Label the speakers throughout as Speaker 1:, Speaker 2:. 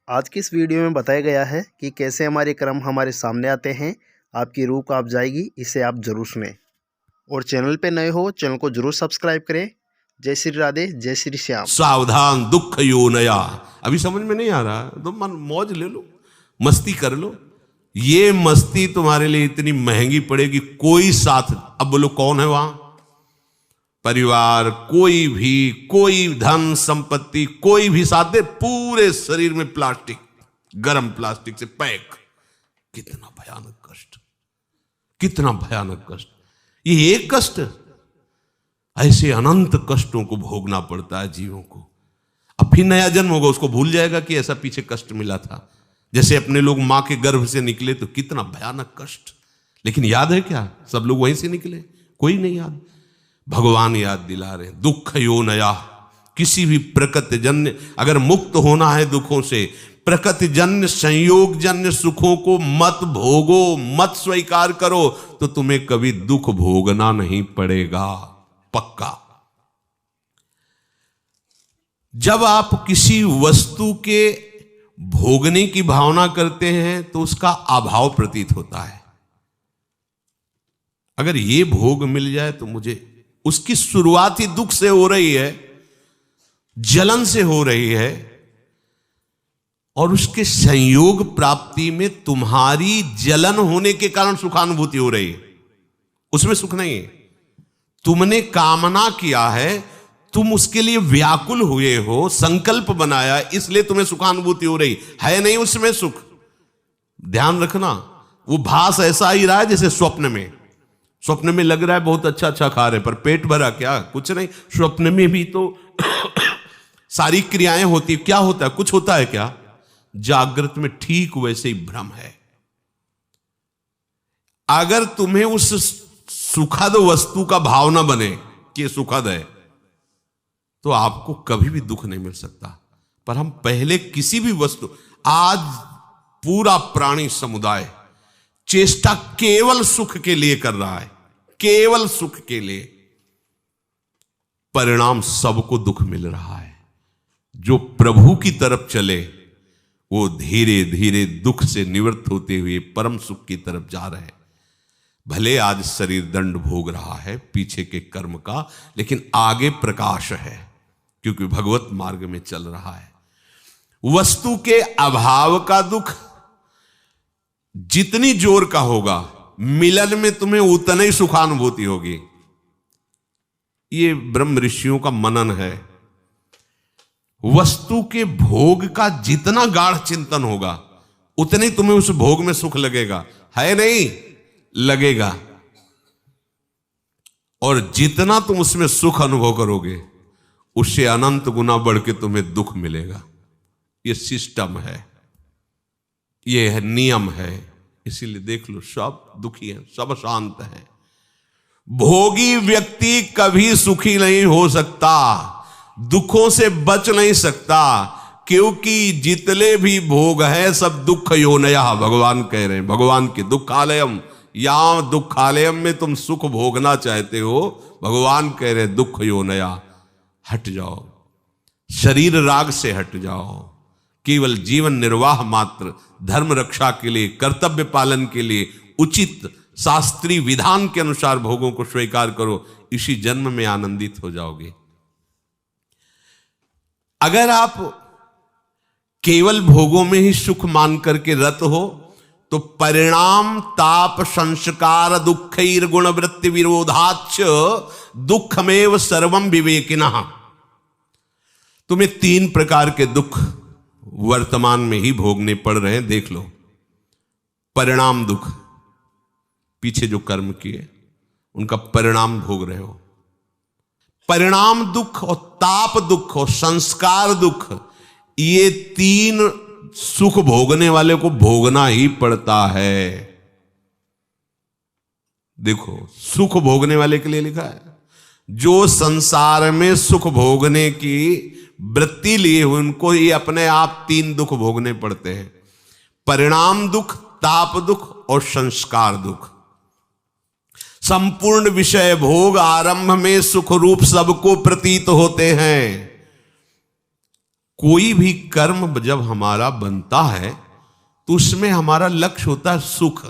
Speaker 1: आज की इस वीडियो में बताया गया है कि कैसे हमारे कर्म हमारे सामने आते हैं, आपकी रूह कांप जाएगी। इसे आप जरूर सुनें और चैनल पे नए हो चैनल को जरूर सब्सक्राइब करें। जय श्री राधे, जय श्री श्याम।
Speaker 2: सावधान दुख यो नया। अभी समझ में नहीं आ रहा तो मन मौज ले लो, मस्ती कर लो। ये मस्ती तुम्हारे लिए इतनी महंगी पड़ेगी, कोई साथ। अब बोलो कौन है वहां? परिवार, कोई भी, कोई धन संपत्ति, कोई भी साथ दे, पूरे शरीर में प्लास्टिक, गर्म प्लास्टिक से पैक। कितना भयानक कष्ट, कितना भयानक कष्ट। ये एक कष्ट, ऐसे अनंत कष्टों को भोगना पड़ता है जीवों को। अब फिर नया जन्म होगा, उसको भूल जाएगा कि ऐसा पीछे कष्ट मिला था। जैसे अपने लोग मां के गर्भ से निकले तो कितना भयानक कष्ट, लेकिन याद है क्या? सब लोग वहीं से निकले, कोई नहीं याद। भगवान याद दिला रहे, दुख यो नया। किसी भी प्रकृति जन्य अगर मुक्त होना है दुखों से, प्रकृति जन्य संयोग जन्य सुखों को मत भोगो, मत स्वीकार करो, तो तुम्हें कभी दुख भोगना नहीं पड़ेगा, पक्का। जब आप किसी वस्तु के भोगने की भावना करते हैं तो उसका अभाव प्रतीत होता है। अगर ये भोग मिल जाए तो मुझे, उसकी शुरुआत ही दुख से हो रही है, जलन से हो रही है, और उसके संयोग प्राप्ति में तुम्हारी जलन होने के कारण सुखानुभूति हो रही है, उसमें सुख नहीं है। तुमने कामना किया है, तुम उसके लिए व्याकुल हुए हो, संकल्प बनाया, इसलिए तुम्हें सुखानुभूति हो रही है, नहीं उसमें सुख। ध्यान रखना, वो भास ऐसा ही रहा है जैसे स्वप्न में। स्वप्न में लग रहा है बहुत अच्छा अच्छा खा रहे, पर पेट भरा क्या? कुछ नहीं। स्वप्न में भी तो सारी क्रियाएं होती, क्या होता है? कुछ होता है क्या? जागृत में ठीक वैसे ही भ्रम है। अगर तुम्हें उस सुखद वस्तु का भावना बने कि सुखद है, तो आपको कभी भी दुख नहीं मिल सकता। पर हम पहले किसी भी वस्तु, आज पूरा प्राणी समुदाय चेष्टा केवल सुख के लिए कर रहा है, केवल सुख के लिए। परिणाम सबको दुख मिल रहा है। जो प्रभु की तरफ चले वो धीरे धीरे दुख से निवृत्त होते हुए परम सुख की तरफ जा रहे हैं। भले आज शरीर दंड भोग रहा है पीछे के कर्म का, लेकिन आगे प्रकाश है, क्योंकि भगवत मार्ग में चल रहा है। वस्तु के अभाव का दुख जितनी जोर का होगा, मिलन में तुम्हें उतनी ही सुखानुभूति होगी। ये ब्रह्म ऋषियों का मनन है। वस्तु के भोग का जितना गाढ़ चिंतन होगा, उतनी तुम्हें उस भोग में सुख लगेगा, है नहीं? लगेगा। और जितना तुम उसमें सुख अनुभव करोगे, उससे अनंत गुना बढ़ के तुम्हें दुख मिलेगा। ये सिस्टम है, ये है नियम है। इसीलिए देख लो, सब दुखी हैं, सब शांत हैं। भोगी व्यक्ति कभी सुखी नहीं हो सकता, दुखों से बच नहीं सकता, क्योंकि जितने भी भोग है सब दुख योनया। भगवान कह रहे हैं, भगवान के दुखालयम, यहां दुखालयम में तुम सुख भोगना चाहते हो, भगवान कह रहे हैं दुख योनया। हट जाओ, शरीर राग से हट जाओ, केवल जीवन निर्वाह मात्र, धर्म रक्षा के लिए, कर्तव्य पालन के लिए उचित शास्त्रीय विधान के अनुसार भोगों को स्वीकार करो। इसी जन्म में आनंदित हो जाओगे। अगर आप केवल भोगों में ही सुख मान करके रत हो, तो परिणाम ताप संस्कार दुखैर गुण वृत्ति विरोधाच दुखमेव सर्वम विवेकिनः। तुम्हें 3 प्रकार के दुख वर्तमान में ही भोगने पड़ रहे हैं, देख लो। परिणाम दुख, पीछे जो कर्म किए उनका परिणाम भोग रहे हो। परिणाम दुख और ताप दुख और संस्कार दुख, ये 3 सुख भोगने वाले को भोगना ही पड़ता है। देखो, सुख भोगने वाले के लिए लिखा है, जो संसार में सुख भोगने की वृत्ति लिए हुए, उनको ही अपने आप 3 दुख भोगने पड़ते हैं। परिणाम दुख, ताप दुख और संस्कार दुख। संपूर्ण विषय भोग आरंभ में सुख रूप सबको प्रतीत होते हैं, कोई भी कर्म जब हमारा बनता है तो उसमें हमारा लक्ष्य होता है सुख।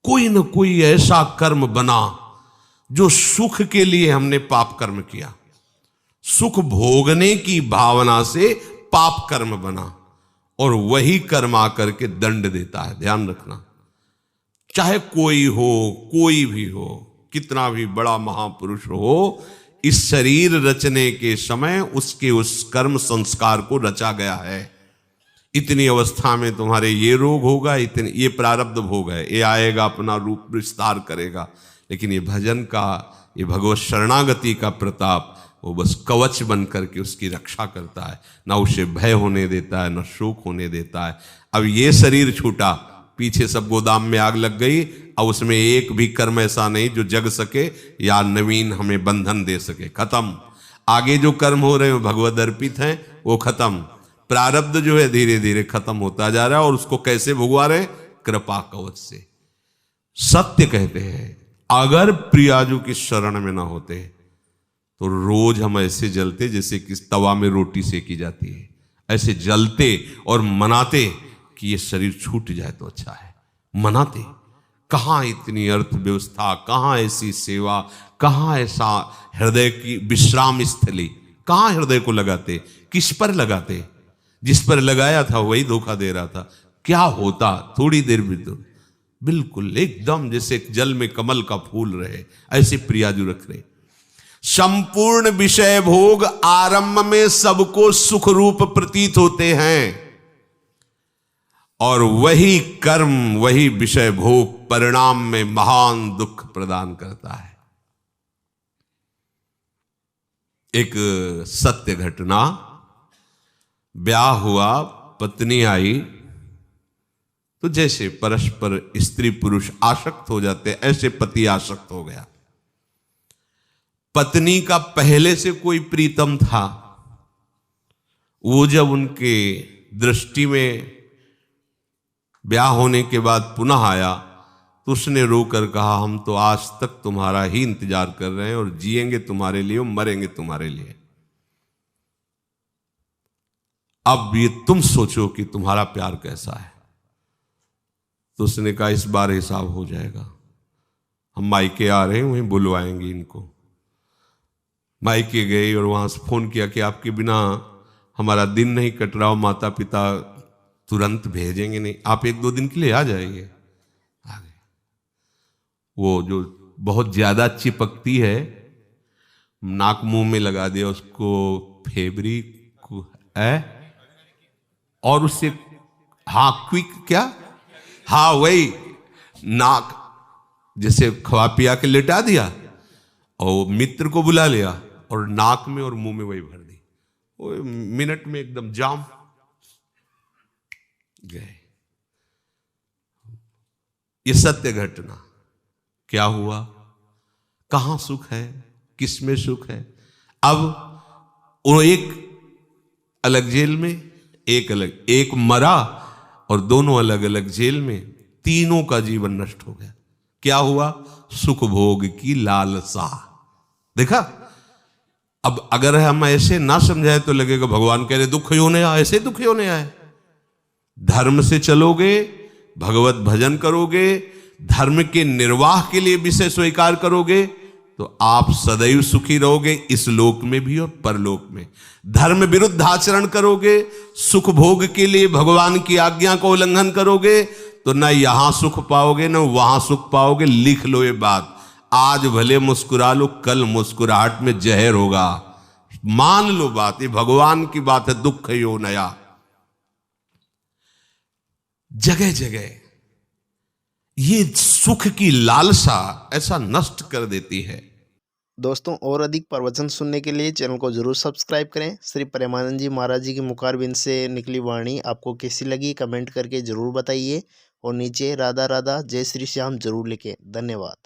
Speaker 2: कोई न कोई ऐसा कर्म बना जो सुख के लिए हमने पाप कर्म किया, सुख भोगने की भावना से पाप कर्म बना, और वही कर्म आकर के दंड देता है। ध्यान रखना, चाहे कोई हो, कोई भी हो, कितना भी बड़ा महापुरुष हो, इस शरीर रचने के समय उसके उस कर्म संस्कार को रचा गया है। इतनी अवस्था में तुम्हारे ये रोग होगा, इतने ये प्रारब्ध भोग है, ये आएगा, अपना रूप विस्तार करेगा। लेकिन ये भजन का, ये भगवत शरणागति का प्रताप, वो बस कवच बन करके उसकी रक्षा करता है, ना उसे भय होने देता है, ना शोक होने देता है। अब ये शरीर छूटा, पीछे सब गोदाम में आग लग गई, अब उसमें एक भी कर्म ऐसा नहीं जो जग सके या नवीन हमें बंधन दे सके। खत्म। आगे जो कर्म हो रहे हैं भगवद अर्पित हैं, वो खत्म। प्रारब्ध जो है धीरे धीरे खत्म होता जा रहा है, और उसको कैसे भुगवा रहे? कृपा कवच से। सत्य कहते हैं, अगर प्रियाजू की शरण में ना होते तो रोज हम ऐसे जलते जैसे कि तवा में रोटी सेकी जाती है, ऐसे जलते और मनाते कि ये शरीर छूट जाए तो अच्छा है। मनाते। कहाँ इतनी अर्थव्यवस्था, कहाँ ऐसी सेवा, कहाँ ऐसा हृदय की विश्राम स्थली, कहाँ हृदय को लगाते? किस पर लगाते? जिस पर लगाया था वही धोखा दे रहा था। क्या होता थोड़ी देर भी तो बिल्कुल एकदम जैसे जल में कमल का फूल रहे, ऐसे प्रियाजू रख रहे। संपूर्ण विषय भोग आरंभ में सबको सुख रूप प्रतीत होते हैं, और वही कर्म, वही विषय भोग परिणाम में महान दुख प्रदान करता है। एक सत्य घटना, ब्याह हुआ, पत्नी आई, तो जैसे परस्पर स्त्री पुरुष आसक्त हो जाते, ऐसे पति आसक्त हो गया। पत्नी का पहले से कोई प्रीतम था, वो जब उनके दृष्टि में ब्याह होने के बाद पुनः आया तो उसने रोकर कहा, हम तो आज तक तुम्हारा ही इंतजार कर रहे हैं, और जिएंगे तुम्हारे लिए और मरेंगे तुम्हारे लिए। अब ये तुम सोचो कि तुम्हारा प्यार कैसा है। तो उसने कहा, इस बार हिसाब हो जाएगा, हम मायके आ रहे हैं, वहीं बुलवाएंगे इनको। मायके गए और वहां से फोन किया कि आपके बिना हमारा दिन नहीं कट रहा, माता पिता तुरंत भेजेंगे नहीं, आप 1-2 दिन के लिए आ जाइए। आ गए। वो जो बहुत ज्यादा चिपकती है, नाक मुंह में लगा दिया उसको, फेब्रिक है, और उससे क्विक क्या, वही नाक जैसे खवा पिया के लेटा दिया, और मित्र को बुला लिया और नाक में और मुंह में वही भर दी। वो मिनट में एकदम जाम गए। ये सत्य घटना। क्या हुआ? कहां सुख है, किसमें सुख है? अब वो एक अलग जेल में, एक अलग, एक मरा और दोनों अलग अलग जेल में, तीनों का जीवन नष्ट हो गया। क्या हुआ? सुख भोग की लालसा। देखा? अब अगर हम ऐसे ना समझाए तो लगेगा भगवान कह रहे दुख होने आए, ऐसे दुख होने आए। धर्म से चलोगे, भगवत भजन करोगे, धर्म के निर्वाह के लिए विषय स्वीकार करोगे, तो आप सदैव सुखी रहोगे, इस लोक में भी और परलोक में। धर्म विरुद्ध आचरण करोगे, सुख भोग के लिए भगवान की आज्ञा का उल्लंघन करोगे, तो न यहां सुख पाओगे न वहां सुख पाओगे। लिख लो ये बात, आज भले मुस्कुरा लो, कल मुस्कुराहट में जहर होगा। मान लो बात, ये भगवान की बात है। दुख यो नया। जगह जगह ये सुख की लालसा ऐसा नष्ट कर देती है।
Speaker 1: दोस्तों, और अधिक प्रवचन सुनने के लिए चैनल को जरूर सब्सक्राइब करें। श्री प्रेमानंद जी महाराज जी की मुखारबिंद से निकली वाणी आपको कैसी लगी कमेंट करके जरूर बताइए, और नीचे राधा राधा जय श्री श्याम जरूर लिखें। धन्यवाद।